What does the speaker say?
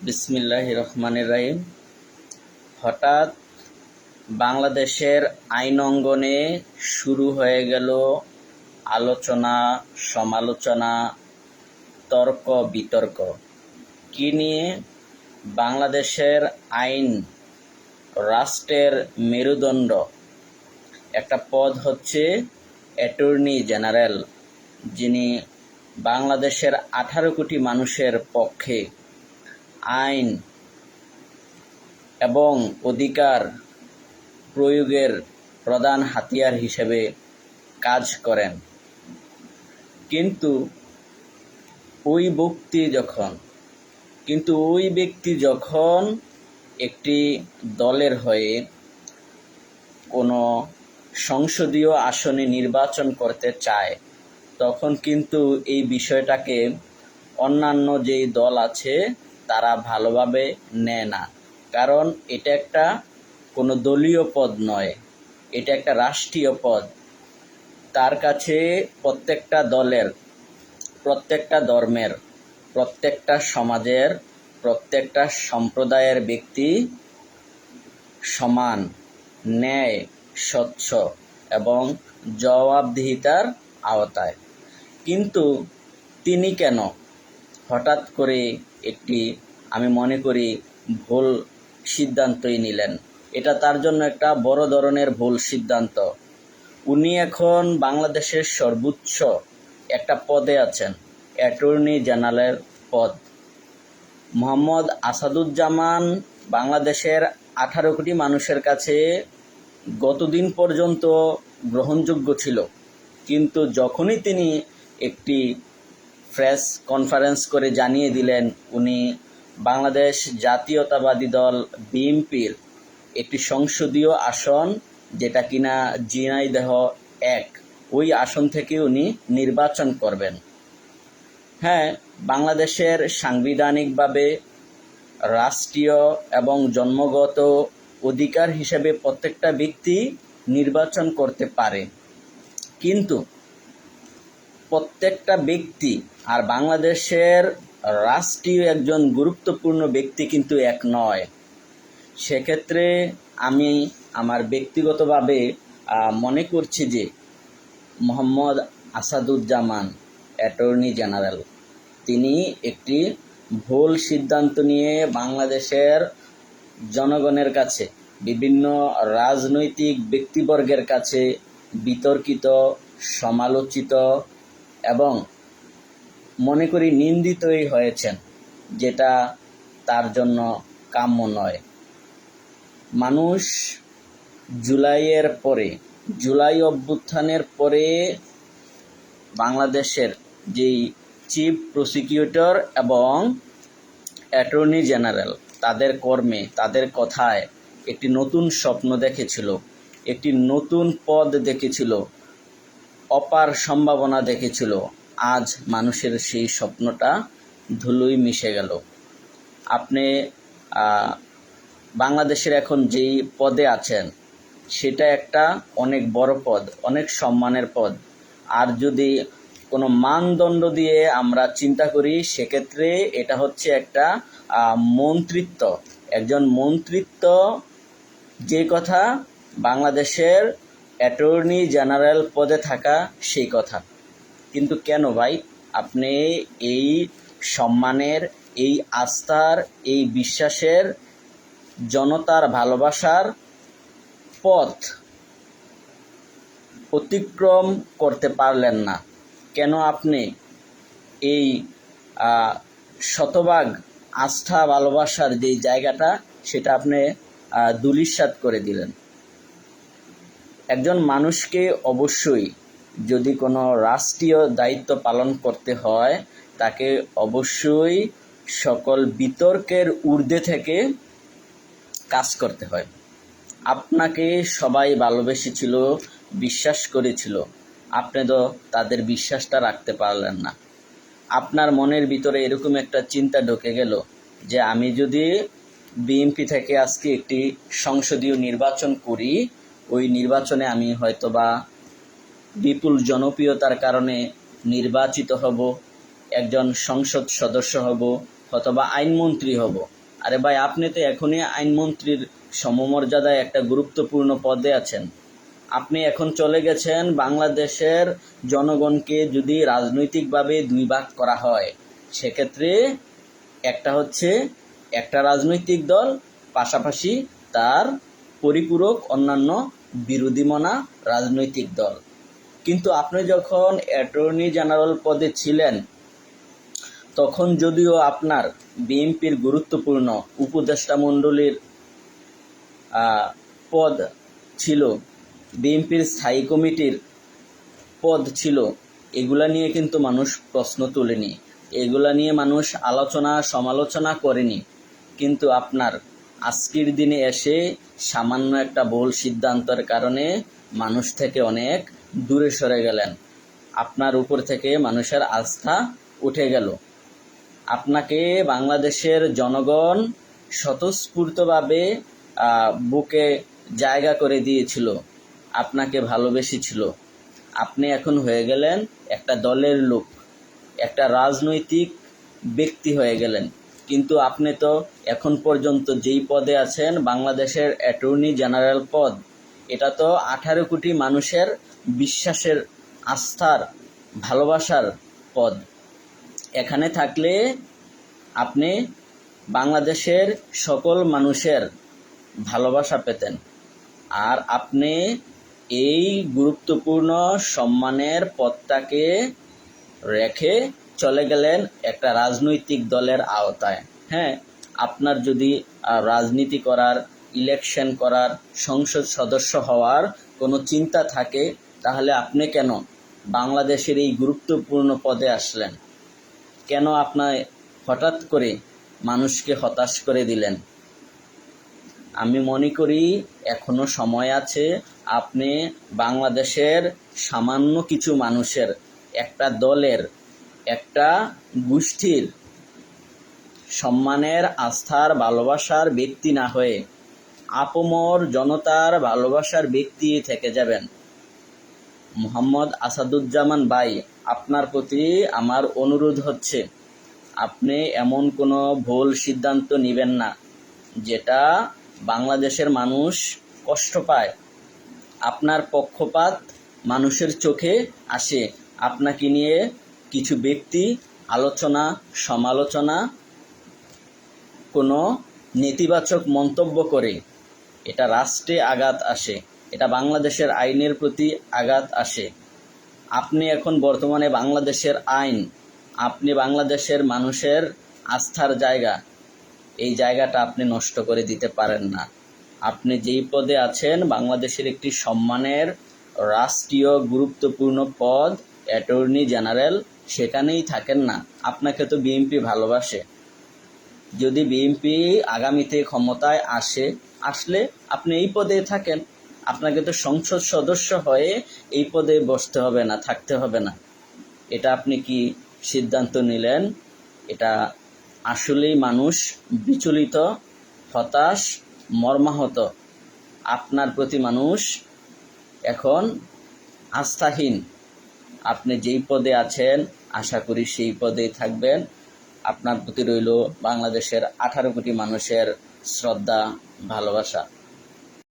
বিসমিল্লাহির রহমানির রহিম। হঠাৎ বাংলাদেশের আইন অঙ্গনে শুরু হয়ে গেল আলোচনা, সমালোচনা, তর্ক বিতর্ক। কি নিয়ে? বাংলাদেশের আইন রাষ্ট্রের মেরুদণ্ড। একটা পদ হচ্ছে অ্যাটর্নি জেনারেল, যিনি বাংলাদেশের 18 কোটি মানুষের পক্ষে আইন এবং অধিকার প্রয়োগের প্রধান হাতিয়ার হিসেবে কাজ করেন। কিন্তু ওই ব্যক্তি যখন একটি দলের হয়ে কোনো সংসদীয় আসনে নির্বাচন করতে চায়, তখন কিন্তু এই বিষয়টাকে অন্যান্য যেই দল আছে তারা ভালোভাবে নেয় না। কারণ এটা একটা কোনো দলীয় পদ নয়, এটা একটা রাষ্ট্রীয় পদ। তার কাছে প্রত্যেকটা দলের, প্রত্যেকটা ধর্মের, প্রত্যেকটা সমাজের, প্রত্যেকটা সম্প্রদায়ের ব্যক্তি সমান, ন্যায়, স্বচ্ছ এবং জবাবদিহিতার আওতায়। কিন্তু তিনি কেন হঠাৎ করে একটি, আমি মনে করি, ভুল সিদ্ধান্তই নিলেন? এটা তার জন্য একটা বড় ধরনের ভুল সিদ্ধান্ত। উনি এখন বাংলাদেশের সর্বোচ্চ একটা পদে আছেন, অ্যাটর্নি জেনারেল পদ। মোহাম্মদ আসাদুজ্জামান বাংলাদেশের 18 কোটি মানুষের কাছে গতদিন পর্যন্ত গ্রহণযোগ্য ছিল, কিন্তু যখনই তিনি একটি প্রেস কনফারেন্স করে জানিয়ে দিলেন উনি বাংলাদেশ জাতীয়তাবাদী দল বিএনপির একটি সংসদীয় আসন, যেটা কিনা ঝিনাইদহ 1, ওই আসন থেকে উনি নির্বাচন করবেন। হ্যাঁ, বাংলাদেশের সাংবিধানিকভাবে রাষ্ট্রীয় এবং জন্মগত অধিকার হিসেবে প্রত্যেকটা ব্যক্তি নির্বাচন করতে পারে, কিন্তু প্রত্যেকটা ব্যক্তি আর বাংলাদেশের রাষ্ট্রীয় একজন গুরুত্বপূর্ণ ব্যক্তি কিন্তু এক নয়। সেক্ষেত্রে আমি আমার ব্যক্তিগতভাবে মনে করছি যে মোহাম্মদ আসাদুজ্জামান অ্যাটর্নি জেনারেল, তিনি একটি ভুল সিদ্ধান্ত নিয়ে বাংলাদেশের জনগণের কাছে, বিভিন্ন রাজনৈতিক ব্যক্তিবর্গের কাছে বিতর্কিত, সমালোচিত এবং মনে করি নিন্দিতই হয়েছেন, যেটা তার জন্য কাম্য নয়। মানুষ জুলাই অভ্যুত্থানের পরে বাংলাদেশের যেই চিফ প্রসিকিউটর এবং অ্যাটর্নি জেনারেল, তাদের কর্মে, তাদের কথায় একটি নতুন স্বপ্ন দেখেছিল, একটি নতুন পদ দেখেছিল, অপার সম্ভাবনা দেখেছিল। আজ মানুষের সেই স্বপ্নটা ধুলোয় মিশে গেল। আপনি বাংলাদেশের এখন যেই পদে আছেন সেটা একটা অনেক বড় পদ, অনেক সম্মানের পদ। আর যদি কোনো মানদণ্ড দিয়ে আমরা চিন্তা করি, সেক্ষেত্রে এটা হচ্ছে একটা মন্ত্রিত্ব, একজন মন্ত্রিত্ব, যে কথা বাংলাদেশের অ্যাটর্নি জেনারেল পদে থাকা সেই কথা। কিন্তু কেন ভাই আপনি এই সম্মানের, এই আস্থার, এই বিশ্বাসের, জনতার ভালোবাসার পথ অতিক্রম করতে পারলেন না? কেন আপনি এই শতভাগ আস্থা ভালোবাসার যেই জায়গাটা, সেটা আপনি ধূলিসাৎ করে দিলেন? একজন মানুষকে অবশ্যই, যদি কোনো রাষ্ট্রীয় দায়িত্ব পালন করতে হয়, তাকে অবশ্যই সকল বিতর্কের ঊর্ধ্বে থেকে কাজ করতে হয়। আপনাকে সবাই ভালোবেসেছিল, বিশ্বাস করেছিল, আপনি তো তাদের বিশ্বাসটা রাখতে পারলেন না। আপনার মনের ভিতরে এরকম একটা চিন্তা ঢুকে গেল যে আমি যদি বিএনপি থেকে আজকে একটি সংসদীয় নির্বাচন করি, ওই নির্বাচনে আমি হয়তোবা বিপুল জনপ্রিয়তার কারণে নির্বাচিত হব, একজন সংসদ সদস্য হব অথবা আইনমন্ত্রী হব। আরে ভাই, আপনি তো এখনই আইনমন্ত্রীর সমমর্যাদায় একটা গুরুত্বপূর্ণ পদে আছেন। আপনি এখন চলে গেছেন, বাংলাদেশের জনগণকে যদি রাজনৈতিকভাবে দুই ভাগ করা হয়, সেক্ষেত্রে একটা হচ্ছে একটা রাজনৈতিক দল, পাশাপাশি তার পরিপূরক অন্যান্য বিরোধীমনা রাজনৈতিক দল। কিন্তু আপনি যখন অ্যাটর্নি জেনারেল পদে ছিলেন, তখন যদিও আপনার বিএনপির গুরুত্বপূর্ণ উপদেষ্টা মণ্ডলীর পদ ছিল, বিএনপির স্থায়ী কমিটির পদ ছিল, এগুলা নিয়ে কিন্তু মানুষ প্রশ্ন তোলেনি, এগুলা নিয়ে মানুষ আলোচনা সমালোচনা করেনি। কিন্তু আপনার আজকের দিনে এসে সামান্য একটা ভুল সিদ্ধান্তের কারণে মানুষ থেকে অনেক দূরে সরে গেলেন, আপনার উপর থেকে মানুষের আস্থা উঠে গেল। আপনাকে বাংলাদেশের জনগণ স্বতঃস্ফূর্তভাবে বুকে জায়গা করে দিয়েছিল, আপনাকে ভালোবেসেছিল। আপনি এখন হয়ে গেলেন একটা দলের লোক, একটা রাজনৈতিক ব্যক্তি হয়ে গেলেন। কিন্তু আপনি তো এখন পর্যন্ত যেই পদে আছেন, বাংলাদেশের অ্যাটর্নি জেনারেল পদ, এটা তো 18 কোটি মানুষের বিশ্বাসের, আস্থার, ভালোবাসার পদ। এখানে থাকলে আপনি বাংলাদেশের সকল মানুষের ভালোবাসা পেতেন। আর আপনি এই গুরুত্বপূর্ণ সম্মানের পদটাকে রেখে চলে গেলেন একটা রাজনৈতিক দলের আওতায়। হ্যাঁ, আপনার যদি রাজনীতি করার, ইলেকশন করার, সংসদ সদস্য হওয়ার কোনো চিন্তা থাকে, তাহলে আপনি কেন বাংলাদেশের এই গুরুত্বপূর্ণ পদে আসলেন? কেন আপনার হঠাৎ করে মানুষকে হতাশ করে দিলেন? আমি মনে করি এখনো সময় আছে। আপনি বাংলাদেশের সামান্য কিছু মানুষের, একটা দলের, একটা গোষ্ঠীর সম্মানের, আস্থার, ভালোবাসার ব্যক্তি না হয়ে আপামর জনতার ভালোবাসার ব্যক্তি থেকে যাবেন। মোহাম্মদ আসাদুজ্জামান ভাই, আপনার প্রতি আমার অনুরোধ হচ্ছে, আপনি এমন কোনো ভুল সিদ্ধান্ত নেবেন না যেটা বাংলাদেশের মানুষ কষ্ট পায়। আপনার পক্ষপাত মানুষের চোখে আসে। আপনাকে নিয়ে কিছু ব্যক্তি আলোচনা সমালোচনা, কোনো নেতিবাচক মন্তব্য করে, এটা রাষ্ট্রে আঘাত আসে, এটা বাংলাদেশের আইনের প্রতি আঘাত আসে। আপনি এখন বর্তমানে বাংলাদেশের আইন, আপনি বাংলাদেশের মানুষের আস্থার জায়গা, এই জায়গাটা আপনি নষ্ট করে দিতে পারেন না। আপনি যেই পদে আছেন, বাংলাদেশের একটি সম্মানের রাষ্ট্রীয় গুরুত্বপূর্ণ পদ, অ্যাটর্নি জেনারেল, সেখানেই থাকেন না। আপনাকে তো বিএনপি ভালোবাসে। যদি বিএনপি আগামীতে ক্ষমতায় আসলে আপনি এই পদে থাকেন। আপনাকে তো সংসদ সদস্য হয়ে এই পদে বসতে হবে না, থাকতে হবে না। এটা আপনি কি সিদ্ধান্ত নিলেন? এটা আসলেই মানুষ বিচলিত, হতাশ, মর্মাহত। আপনার প্রতি মানুষ এখন আস্থাহীন। আপনি যেই পদে আছেন, আশা করি সেই পদেই থাকবেন। আপনার প্রতি রইল বাংলাদেশের 18 কোটি মানুষের শ্রদ্ধা, ভালোবাসা।